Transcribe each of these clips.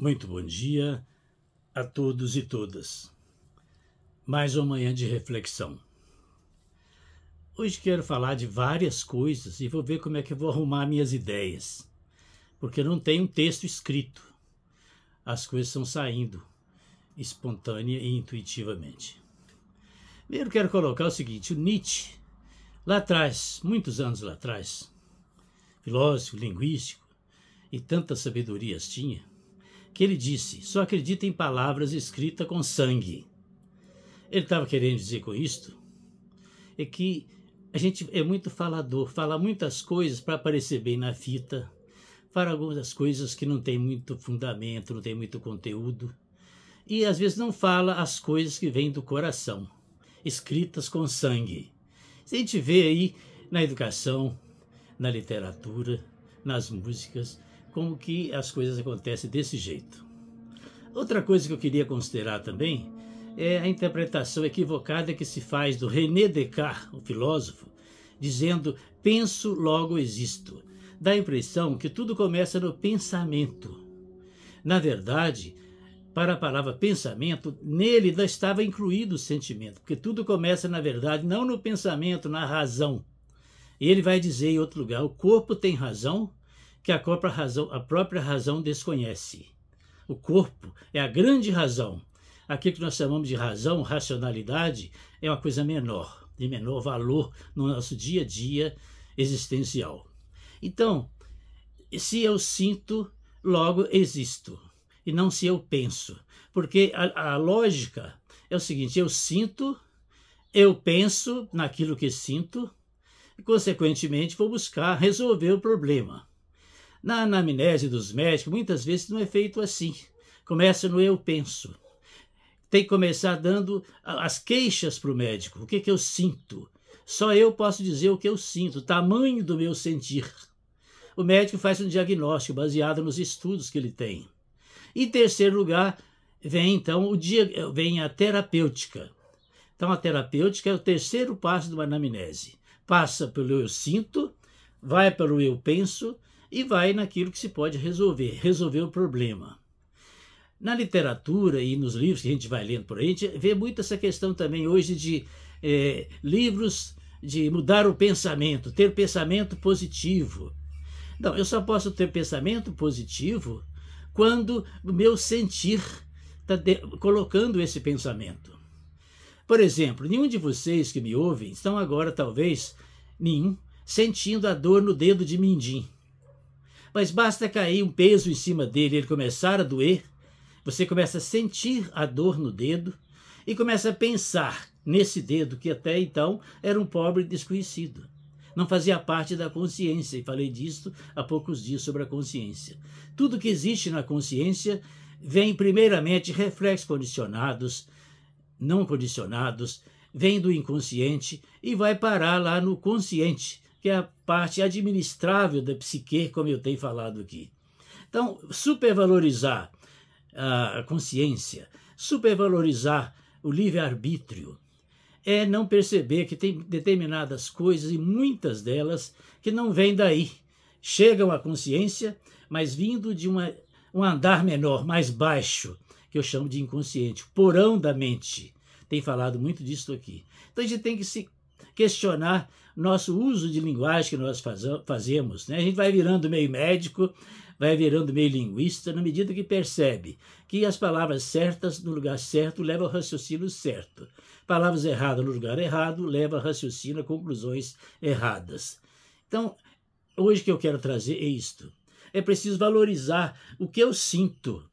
Muito bom dia a todos e todas. Mais uma manhã de reflexão. Hoje quero falar de várias coisas e vou ver como é que eu vou arrumar minhas ideias, porque não tem um texto escrito. As coisas estão saindo espontânea e intuitivamente. Primeiro quero colocar o seguinte: o Nietzsche, lá atrás, muitos anos lá atrás, filósofo, linguístico e tantas sabedorias tinha, que ele disse: só acredita em palavras escritas com sangue. Ele estava querendo dizer com isto é que a gente é muito falador, fala muitas coisas para aparecer bem na fita, fala algumas coisas que não tem muito fundamento, não tem muito conteúdo, e às vezes não fala as coisas que vêm do coração, escritas com sangue. Se a gente vê aí na educação, na literatura, nas músicas, como que as coisas acontecem desse jeito. Outra coisa que eu queria considerar também é a interpretação equivocada que se faz do René Descartes, o filósofo, dizendo penso, logo existo. Dá a impressão que tudo começa no pensamento. Na verdade, para a palavra pensamento, nele não estava incluído o sentimento, porque tudo começa, na verdade, não no pensamento, na razão. E ele vai dizer em outro lugar: o corpo tem razão, que a própria razão desconhece. O corpo é a grande razão. Aquilo que nós chamamos de razão, racionalidade, é uma coisa menor, de menor valor no nosso dia a dia existencial. Então, se eu sinto, logo existo, e não se eu penso. Porque a lógica é o seguinte: eu sinto, eu penso naquilo que sinto, e consequentemente vou buscar resolver o problema. Na anamnese dos médicos, muitas vezes não é feito assim. Começa no eu penso. Tem que começar dando as queixas para o médico. O que eu sinto? Só eu posso dizer o que eu sinto, o tamanho do meu sentir. O médico faz um diagnóstico baseado nos estudos que ele tem. Em terceiro lugar, vem então vem a terapêutica. Então a terapêutica é o terceiro passo de uma anamnese. Passa pelo eu sinto, vai pelo eu penso e vai naquilo que se pode resolver o problema. Na literatura e nos livros que a gente vai lendo por aí, a gente vê muito essa questão também hoje de livros de mudar o pensamento, ter pensamento positivo. Não, eu só posso ter pensamento positivo quando o meu sentir está colocando esse pensamento. Por exemplo, nenhum de vocês que me ouvem estão agora, talvez, sentindo a dor no dedo de mindim. Mas basta cair um peso em cima dele e ele começar a doer, você começa a sentir a dor no dedo e começa a pensar nesse dedo que até então era um pobre desconhecido. Não fazia parte da consciência, e falei disso há poucos dias sobre a consciência. Tudo que existe na consciência vem primeiramente reflexos condicionados, não condicionados, vem do inconsciente e vai parar lá no consciente, que é a parte administrável da psique, como eu tenho falado aqui. Então, supervalorizar a consciência, supervalorizar o livre-arbítrio, é não perceber que tem determinadas coisas, e muitas delas, que não vêm daí. Chegam à consciência, mas vindo de um andar menor, mais baixo, que eu chamo de inconsciente, o porão da mente. Tem falado muito disso aqui. Então a gente tem que se questionar nosso uso de linguagem que nós fazemos, né? A gente vai virando meio médico, vai virando meio linguista, na medida que percebe que as palavras certas no lugar certo levam ao raciocínio certo. Palavras erradas no lugar errado levam a raciocínio a conclusões erradas. Então, hoje que eu quero trazer é isto. É preciso valorizar o que eu sinto,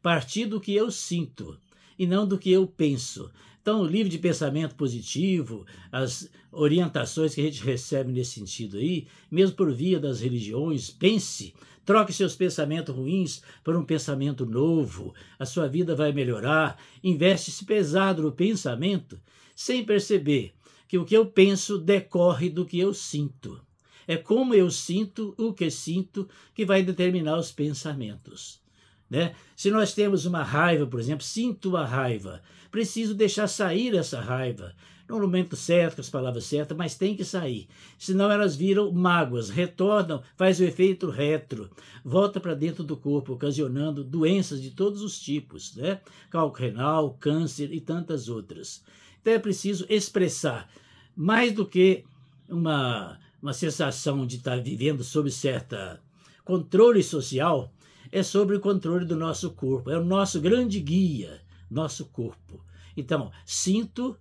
partir do que eu sinto e não do que eu penso. Então, o livro de pensamento positivo, as orientações que a gente recebe nesse sentido aí, mesmo por via das religiões, pense, troque seus pensamentos ruins por um pensamento novo, a sua vida vai melhorar, investe-se pesado no pensamento, sem perceber que o que eu penso decorre do que eu sinto. É como eu sinto, o que sinto, que vai determinar os pensamentos. Né? Se nós temos uma raiva, por exemplo, sinto a raiva, preciso deixar sair essa raiva. no momento certo, com as palavras certas, mas tem que sair. Senão elas viram mágoas, retornam, faz o efeito retro, volta para dentro do corpo, ocasionando doenças de todos os tipos, né? Cálculo renal, câncer e tantas outras. Então é preciso expressar, mais do que uma sensação de estar vivendo sob certa controle social, é sobre o controle do nosso corpo, é o nosso grande guia, nosso corpo. Então, sinto,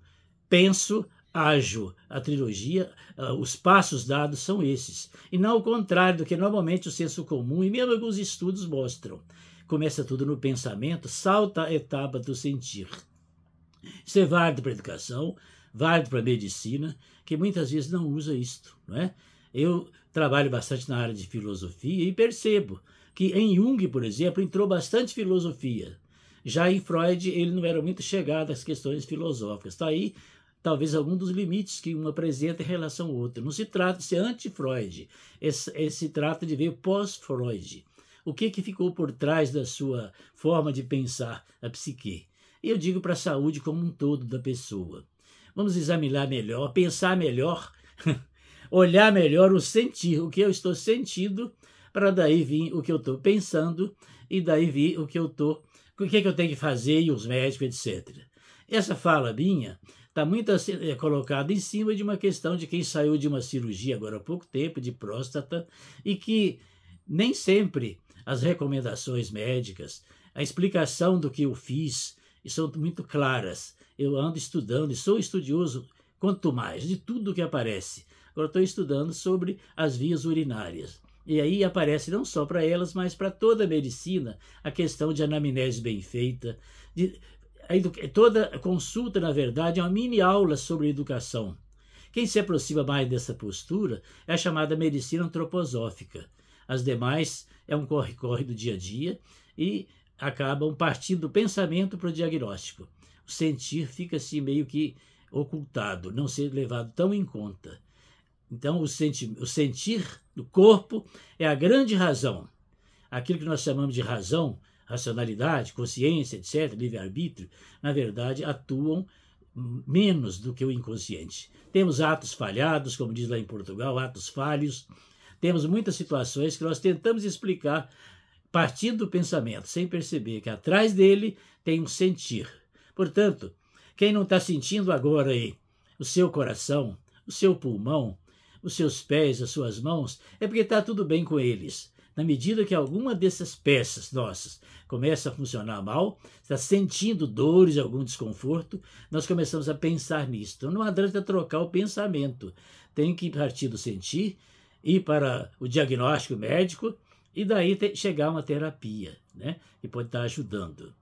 penso, ajo. A trilogia, os passos dados são esses. E não o contrário do que normalmente o senso comum e mesmo alguns estudos mostram. Começa tudo no pensamento, salta a etapa do sentir. Isso é válido para a educação, válido para a medicina, que muitas vezes não usa isto, não é? Eu trabalho bastante na área de filosofia e percebo que em Jung, por exemplo, entrou bastante filosofia. Já em Freud, ele não era muito chegado às questões filosóficas. Está aí, talvez, algum dos limites que um apresenta em relação ao outro. Não se trata de ser anti-Freud, se trata de ver pós-Freud. O que ficou por trás da sua forma de pensar a psique? E eu digo para a saúde como um todo da pessoa. Vamos examinar melhor, pensar melhor, olhar melhor o sentir, o que eu estou sentindo, para daí vir o que eu estou pensando e daí vir o que eu tenho que fazer e os médicos, etc. Essa fala minha está muito colocada em cima de uma questão de quem saiu de uma cirurgia agora há pouco tempo, de próstata, e que nem sempre as recomendações médicas, a explicação do que eu fiz, são muito claras. Eu ando estudando e sou estudioso, quanto mais, de tudo que aparece. Agora estou estudando sobre as vias urinárias. E aí aparece não só para elas, mas para toda a medicina, a questão de anamnese bem feita. Toda consulta, na verdade, é uma mini aula sobre educação. Quem se aproxima mais dessa postura é a chamada medicina antroposófica. As demais é um corre-corre do dia a dia e acabam partindo do pensamento para o diagnóstico. O sentir fica assim meio que ocultado, não ser levado tão em conta. Então, o sentir do corpo é a grande razão. Aquilo que nós chamamos de razão, racionalidade, consciência, etc., livre-arbítrio, na verdade, atuam menos do que o inconsciente. Temos atos falhados, como diz lá em Portugal, atos falhos. Temos muitas situações que nós tentamos explicar partindo do pensamento, sem perceber que atrás dele tem um sentir. Portanto, quem não está sentindo agora aí o seu coração, o seu pulmão, os seus pés, as suas mãos, é porque está tudo bem com eles. Na medida que alguma dessas peças nossas começa a funcionar mal, está sentindo dores, algum desconforto, nós começamos a pensar nisso. Então não adianta trocar o pensamento. Tem que partir do sentir, ir para o diagnóstico médico e daí chegar a uma terapia, né, que pode estar ajudando.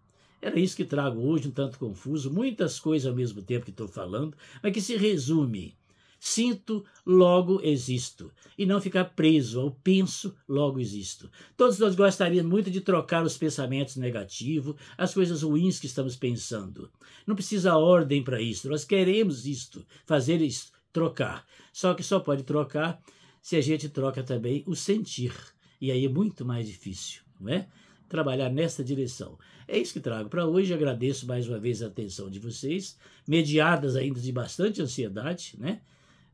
Era isso que trago hoje, um tanto confuso, muitas coisas ao mesmo tempo que estou falando, mas que se resume. Sinto, logo existo. E não ficar preso ao penso, logo existo. Todos nós gostaríamos muito de trocar os pensamentos negativos, as coisas ruins que estamos pensando. Não precisa ordem para isso. Nós queremos isto, fazer isso, trocar. Só que só pode trocar se a gente troca também o sentir. E aí é muito mais difícil, não é? Trabalhar nessa direção. É isso que trago para hoje. Agradeço mais uma vez a atenção de vocês, mediadas ainda de bastante ansiedade, né?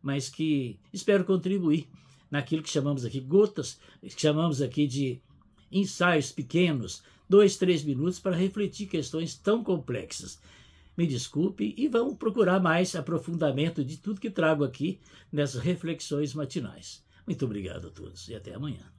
Mas que espero contribuir naquilo que chamamos aqui gotas, que chamamos aqui de ensaios pequenos, 2, 3 minutos para refletir questões tão complexas. Me desculpe e vamos procurar mais aprofundamento de tudo que trago aqui nessas reflexões matinais. Muito obrigado a todos e até amanhã.